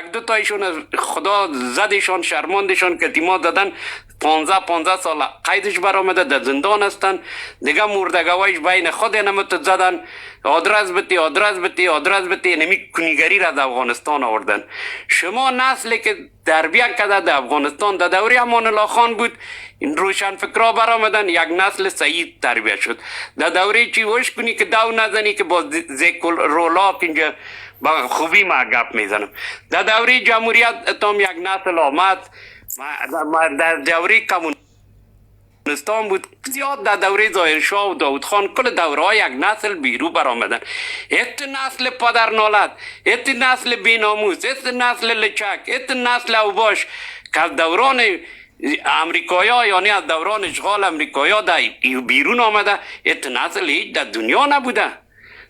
یک دو تایشون خدا زدشان شرماندشان که تیما دادن 15 سال قیدش برآمده در زندان هستن دیگه مردگوایش بین خود نمت زدن آدرس بتی نمی کنیگری را در افغانستان آوردن. شما نسلی که تربیت کرده در افغانستان در دوره امان الله خان بود این روشن فکرها برآمدن یک نسل سعید تربیت شد. در دوره چی وش کنی که دو نزنی که با زیکل رولاب اینجا با خوبی ما گپ میزنم. در دوره جمهوریت تام یک نسل آمد در دوره کمونستان بود زیاد در دوره ظاهرشاه و داود خان کل دوره ها یک نسل بیرو برآمدن. ات نسل پدر نالت، ات نسل بیناموس، ات نسل لچک، ات نسل اوباش که از دوران امریکایا یعنی از دوران اشغال امریکایا در بیرون آمده ات نسل هیچ در دنیا نبوده.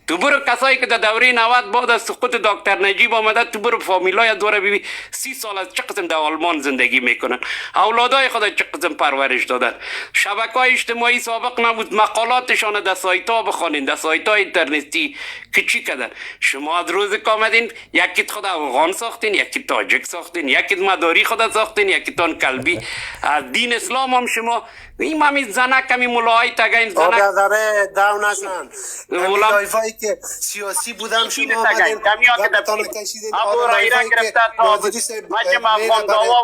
تو برو کسایی که در دوره 90 بعد از سقوط دکتر نجیب آمده تو برو فامیلای دوره ببین 30 سال از چه قسم در آلمان زندگی میکنن، اولادای خود چه قسم پرورش دادن. شبکه‌های اجتماعی سابق نبود، مقالاتشان در سایت ها بخوانین، در سایت های اینترنتی که چی کردن. شما از روز که آمدین یکیت خود افغان ساختین، یکی تاجک ساختین، یکیت مداری خود ساختین، یکیتان کلبی. از دین اسلام هم شما این همی زنک همی ملاهای تگین زنک داره دو نشن لایفایی که سیاسی بودم شما آمدین گفتان کشیدین لایفایی که ناظری میره برای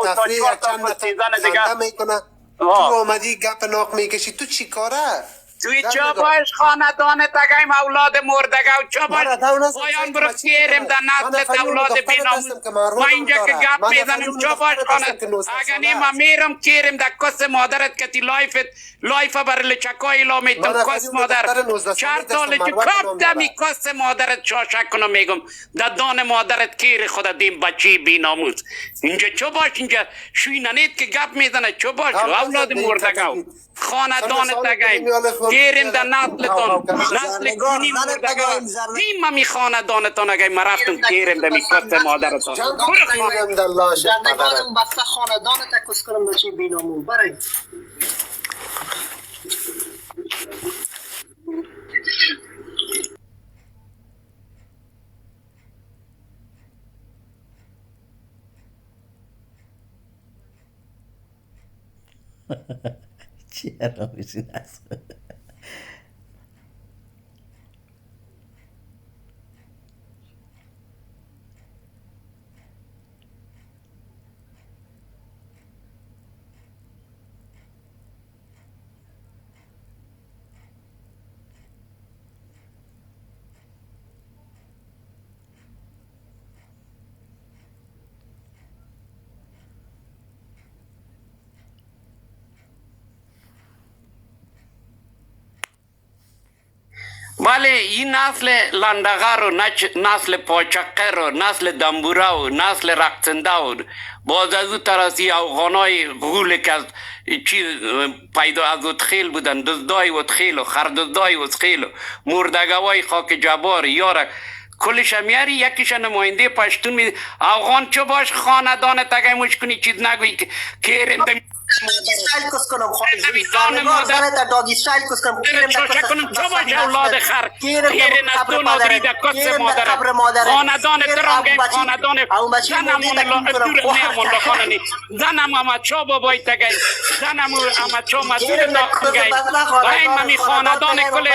تفریح چند خنده میکنه تو آمدی گپ ناک میکشی تو چی کاره؟ توی چا باش خاندان تگیم اولاد مردگه و چا باش پایان برو کیرم در نسل اولاد بیناموز ما اینجا که گپ میزنیم چا باش خاند اگه نیما میرم کیرم در کس مادرت که تی لایف بر لچکای لا میتم کس مادر چهار ساله چه کپ دمی کس مادرت شاشک کنم میگم در دان مادرت کیر خود دیم بچی بیناموز اینجا چا باش اینجا شوی ننید که گپ میزنه چا باش اولاد مردگه خاندان تگیم گیریم در نسلتان نسل گونی مردگان این ما می خاندانتان اگه ما رفتم گیریم در می کست مادرتان زندگانم بسته خاندانت کس کنم بچه بینامون برای چرا میشین اصلا بله این نسل لندغر و نسل پاچقه و نسل دنبوره و نسل رقصنده و باز از او تراسی افغانای غول که از پیدا از اتخیل بودن دزدای اتخیل و خردزدای اتخیل و مردگوای خاک جبار یارک کلش همیاری یکیش نماینده پشتون می افغان چه باش خاندان تگه مشکنی چیز نگوی که کرم دمی استایل کس کنم زنگار زنت داگی استایل کس کنم چوشه کنم چه باش اولاد خر خیر نستو نادری در کس مادر خاندان ترانگه خاندان زنمون دور نیمون لخاننی زنم اما چا بابای تگه زنم اما چا مدور ناکنگه بایم همی خاندان کل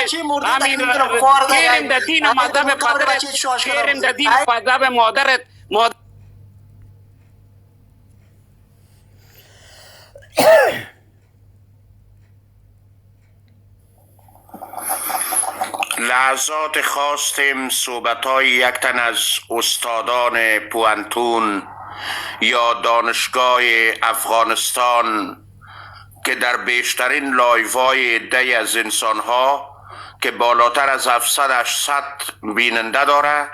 همین کرم در دین و مذهب پدرت کرم در دین و مذهب مادرت لحظات خواستیم صحبت‌های یک تن از استادان پوانتون یا دانشگاه افغانستان که در بیشترین لایوهای دی از انسانها که بالاتر از 700-800 بیننده داره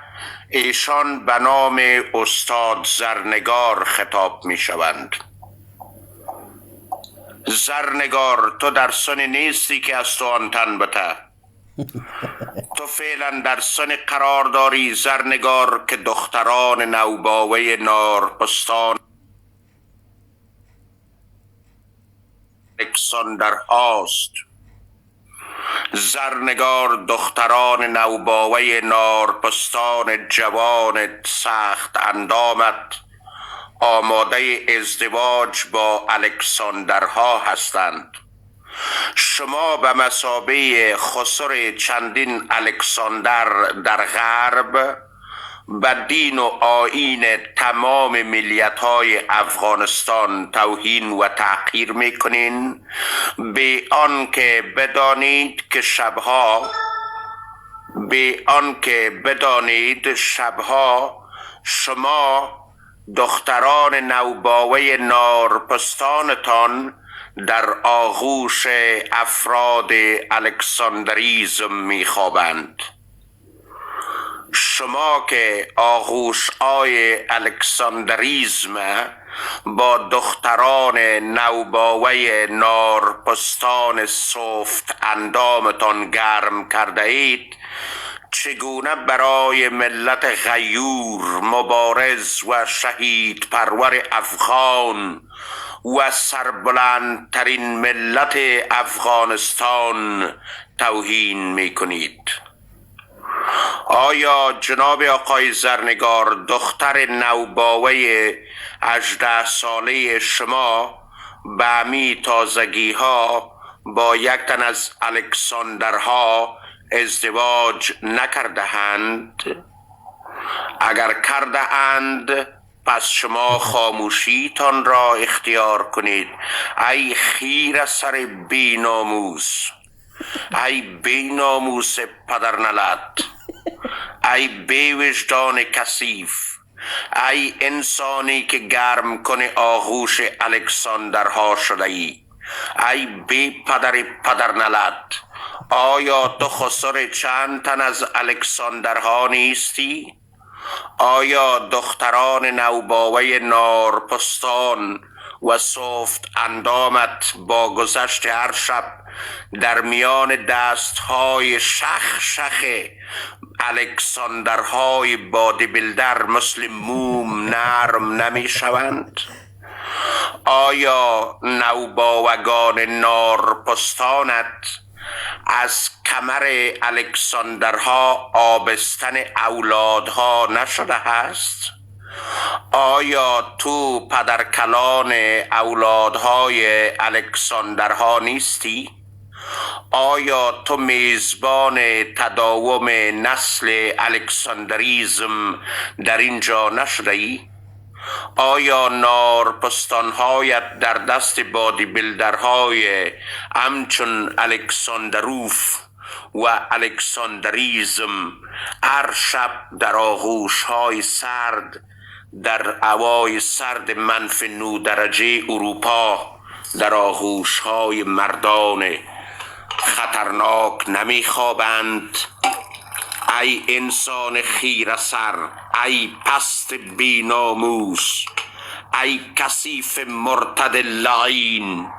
ایشان به نام استاد زرنگار خطاب می شوند. زرنگار تو در سن نیستی که از تو آن تن بته تو فعلا در سن قرار داری زرنگار که دختران نوباوه نارپستان اکساندر هاست زرنگار دختران نوباوه نارپستان جوان سخت اندامت آماده ازدواج با الکساندرها هستند. شما به مثابه خسر چندین الکساندر در غرب به دین و آیین تمام ملیت‌های افغانستان توهین و تحقیر می‌کنین، به آنکه بدانید شبها شما دختران نوباوه نارپستانتان در آغوش افراد الکساندریزم میخوابند. شما که آغوش‌های الکساندریزم با دختران نوباوه نارپستان سفت اندامتان گرم کرده اید، چگونه برای ملت غیور، مبارز و شهید پرور افغان و سربلندترین ملت افغانستان توهین می کنید؟ آیا جناب آقای زرنگار دختر نوباوه 18 ساله شما به امی تازگی ها با یک تن از الکساندرها ازدواج نکرده اند؟ اگر کرده اند پس شما خاموشیتان را اختیار کنید. ای خیر سر بیناموس، ای بیناموس پدرنلد، ای بی وجدان کثیف، ای انسانی که گرم کنه آغوش الکساندرها شده ای بی پدرنلد، آیا تو خسر چند تن از الکساندرها نیستی؟ آیا دختران نوباوه نارپستان و سفت اندامت با گذشت هر شب در میان دستهای شخ الکساندرهای بادی بیلدر مثل موم نرم نمی شوند؟ آیا نوباوگان نارپستانت از کمر الکساندرها آبستن اولادها نشده است؟ آیا تو پدرکلان اولادهای الکساندرها نیستی؟ آیا تو میزبان تداوم نسل الکساندریزم در اینجا نشده ای؟ آیا نارپستانهایت در دست بادی بیلدرهای همچون الکساندروف و الکساندریزم هر شب در آغوشهای سرد در هوای سرد -9 درجه اروپا در آغوشهای مردان خطرناک نمیخوابند؟ ای انسان خیره سر، ای پست بیناموس، ای کثیف مرتد لعین،